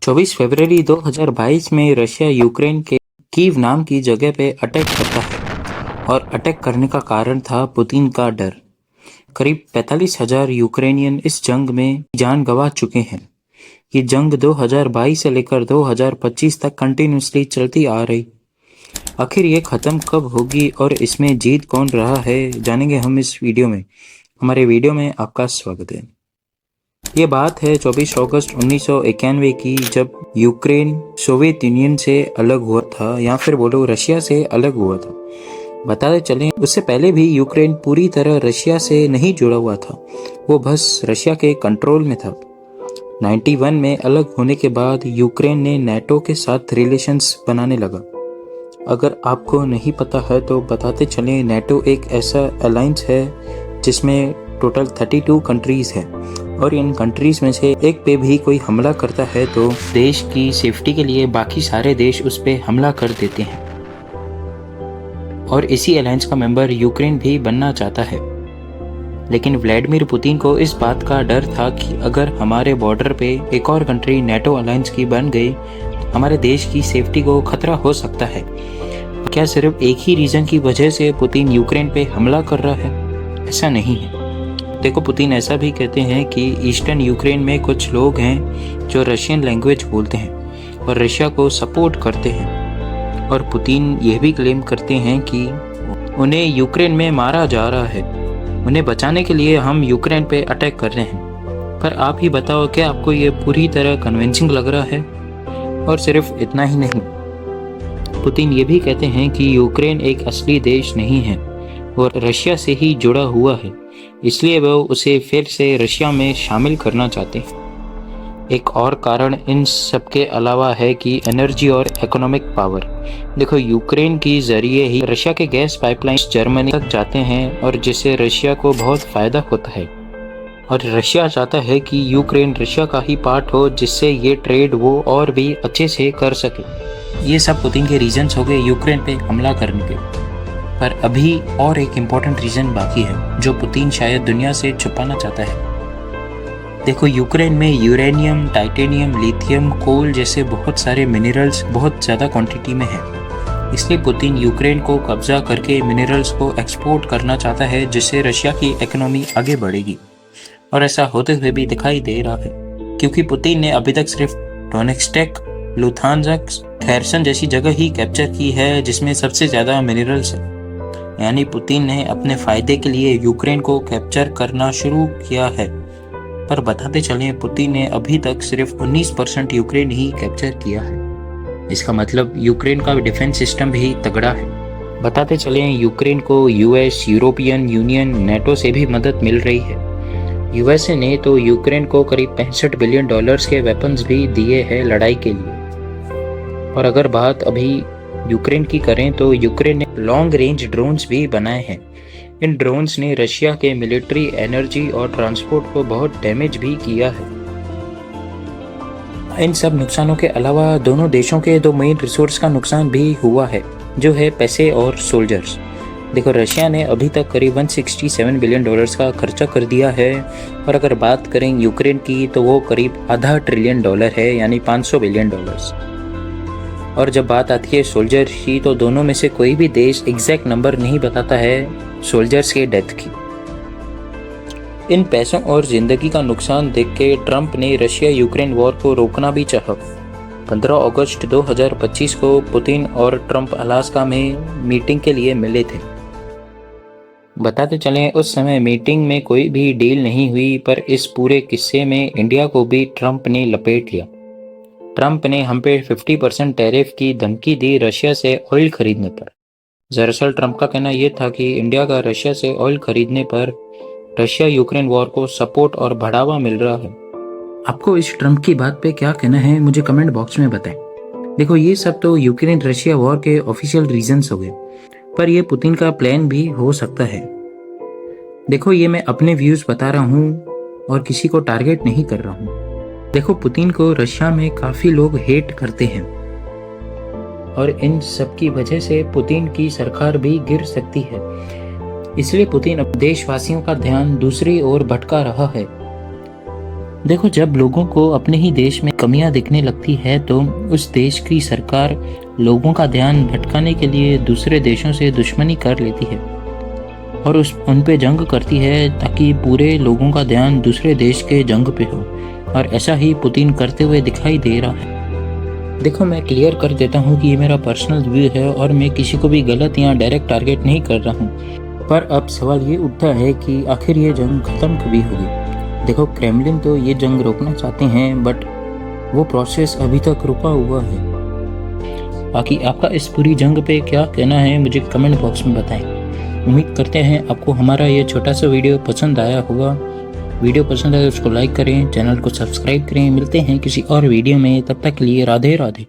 24 फरवरी 2022 में Russia Ukraine के Kyiv नाम की जगह पे अटैक करता है और अटैक करने का कारण था पुतिन का डर। करीब 45,000 यूक्रेनियन इस जंग में जान गंवा चुके हैं। ये जंग 2022 से लेकर 2025 तक कंटिन्यूसली चलती आ रही। आखिर ये खत्म कब होगी और इसमें जीत कौन रहा है, जानेंगे हम इस वीडियो में। हमारे वीडियो में आपका स्वागत है। ये बात है 24 अगस्त 1991 की, जब यूक्रेन सोवियत यूनियन से अलग हुआ था, या फिर बोलो रशिया से अलग हुआ था। बताते चलें, उससे पहले भी यूक्रेन पूरी तरह रशिया से नहीं जुड़ा हुआ था, वो बस रशिया के कंट्रोल में था। 91 में अलग होने के बाद यूक्रेन ने नेटो के साथ रिलेशंस बनाने लगा। अगर आपको नहीं पता है तो बताते चलें, नेटो एक ऐसा अलायंस है जिसमें टोटल 32 कंट्रीज हैं, और इन कंट्रीज में से एक पे भी कोई हमला करता है तो देश की सेफ्टी के लिए बाकी सारे देश उस पे हमला कर देते हैं। और इसी अलायंस का मेंबर यूक्रेन भी बनना चाहता है, लेकिन व्लादिमीर पुतिन को इस बात का डर था कि अगर हमारे बॉर्डर पे एक और कंट्री नेटो अलायंस की बन गई तो हमारे देश की सेफ्टी को खतरा हो सकता है। क्या सिर्फ एक ही रीजन की वजह से पुतिन यूक्रेन पे हमला कर रहा है? ऐसा नहीं है। देखो, पुतिन ऐसा भी कहते हैं कि ईस्टर्न यूक्रेन में कुछ लोग हैं जो रशियन लैंग्वेज बोलते हैं और रशिया को सपोर्ट करते हैं, और पुतिन यह भी क्लेम करते हैं कि उन्हें यूक्रेन में मारा जा रहा है, उन्हें बचाने के लिए हम यूक्रेन पे अटैक कर रहे हैं। पर आप ही बताओ, क्या आपको ये पूरी तरह कन्विंसिंग लग रहा है? और सिर्फ इतना ही नहीं, पुतिन ये भी कहते हैं कि यूक्रेन एक असली देश नहीं है और रशिया से ही जुड़ा हुआ है, इसलिए वो उसे फिर से रशिया में शामिल करना चाहते हैं। एक और कारण इन सब के अलावा है कि एनर्जी और इकोनॉमिक पावर। देखो, यूक्रेन की जरिए ही रशिया के गैस पाइपलाइंस जर्मनी तक जाते हैं, और जिससे रशिया को बहुत फायदा होता है। और रशिया चाहता है कि यूक्रेन रशिया का ही पार्ट हो, जिससे ये ट्रेड वो और भी अच्छे से कर सके। ये सब पुतिन के रीजंस हो गए यूक्रेन पे हमला करने के। पर अभी और एक इम्पोर्टेंट रीजन बाकी है जो पुतिन शायद दुनिया से छुपाना चाहता है। देखो, यूक्रेन में यूरेनियम, टाइटेनियम, लिथियम, कोल जैसे बहुत सारे मिनरल्स बहुत ज़्यादा क्वांटिटी में हैं। इसलिए पुतिन यूक्रेन को कब्जा करके मिनरल्स को एक्सपोर्ट करना चाहता है, जिससे रशिया की इकोनॉमी आगे बढ़ेगी। और ऐसा होते हुए भी दिखाई दे रहा है, क्योंकि पुतिन ने अभी तक सिर्फ डोनेट्स्क, लुहांस्क, खेर्सन जैसी जगह ही कैप्चर की है जिसमें सबसे ज़्यादा मिनरल्स है। यानी पुतिन ने अपने फायदे के लिए यूक्रेन को कैप्चर करना शुरू किया है। पर बताते चलें, पुतिन ने अभी तक सिर्फ 19% यूक्रेन ही कैप्चर किया है। इसका मतलब यूक्रेन का डिफेंस सिस्टम भी तगड़ा है। बताते चलें, यूक्रेन को यूएस, यूरोपियन यूनियन, नेटो से भी मदद मिल रही है। यूएसए ने तो यूक्रेन को करीब $65 बिलियन के वेपन्स भी दिए हैं लड़ाई के लिए। और अगर बात अभी यूक्रेन की करें तो यूक्रेन ने लॉन्ग रेंज ड्रोन्स भी बनाए हैं। इन ड्रोन्स ने रशिया के मिलिट्री, एनर्जी और ट्रांसपोर्ट को बहुत डैमेज भी किया है। इन सब नुकसानों के अलावा दोनों देशों के दो मेन रिसोर्स का नुकसान भी हुआ है, जो है पैसे और सोल्जर्स। देखो, रशिया ने अभी तक करीब $167 बिलियन का खर्चा कर दिया है, और अगर बात करें यूक्रेन की तो वो करीब $0.5 ट्रिलियन है, यानी $500 बिलियन। और जब बात आती है सोल्जर की, तो दोनों में से कोई भी देश एग्जैक्ट नंबर नहीं बताता है सोल्जर्स के डेथ की। इन पैसों और जिंदगी का नुकसान देख के ट्रंप ने रशिया यूक्रेन वॉर को रोकना भी चाहा। 15 अगस्त 2025 को पुतिन और ट्रंप अलास्का में मीटिंग के लिए मिले थे। बताते चलें, उस समय मीटिंग में कोई भी डील नहीं हुई, पर इस पूरे किस्से में इंडिया को भी ट्रंप ने लपेट लिया। ट्रंप ने हम पे 50% टैरिफ की धमकी दी रशिया से ऑयल खरीदने पर। दरअसल ट्रंप का कहना यह था कि इंडिया का रशिया से ऑयल खरीदने पर रशिया यूक्रेन वॉर को सपोर्ट और बढ़ावा मिल रहा है। आपको इस ट्रंप की बात पे क्या कहना है, मुझे कमेंट बॉक्स में बताएं। देखो, ये सब तो यूक्रेन रशिया वॉर के ऑफिशियल रीजंस हो गए, पर यह पुतिन का प्लान भी हो सकता है। देखो, ये मैं अपने व्यूज बता रहा हूँ और किसी को टारगेट नहीं कर रहा हूँ। देखो, पुतिन को रशिया में काफी लोग हेट करते हैं, और इन सब की वजह से पुतिन की सरकार भी गिर सकती है। इसलिए पुतिन अब देशवासियों का ध्यान दूसरी ओर भटका रहा है। देखो, जब लोगों को अपने ही देश में कमियां दिखने लगती है तो उस देश की सरकार लोगों का ध्यान भटकाने के लिए दूसरे देशों से दुश्मनी कर लेती है और उन पे जंग करती है ताकि पूरे लोगों का ध्यान दूसरे देश के जंग पे हो। और ऐसा ही पुतिन करते हुए दिखाई दे रहा है। देखो, मैं क्लियर कर देता हूँ कि ये मेरा पर्सनल व्यू है और मैं किसी को भी गलत या डायरेक्ट टारगेट नहीं कर रहा हूँ। पर अब सवाल ये उठता है कि आखिर ये जंग ख़त्म कभी होगी। देखो, क्रेमलिन तो ये जंग रोकना चाहते हैं बट वो प्रोसेस अभी तक रुका हुआ है। बाकी आपका इस पूरी जंग पे क्या कहना है मुझे कमेंट बॉक्स में बताएं। उम्मीद करते हैं आपको हमारा ये छोटा सा वीडियो पसंद आया होगा। वीडियो पसंद आए तो उसको लाइक करें, चैनल को सब्सक्राइब करें। मिलते हैं किसी और वीडियो में, तब तक के लिए राधे राधे।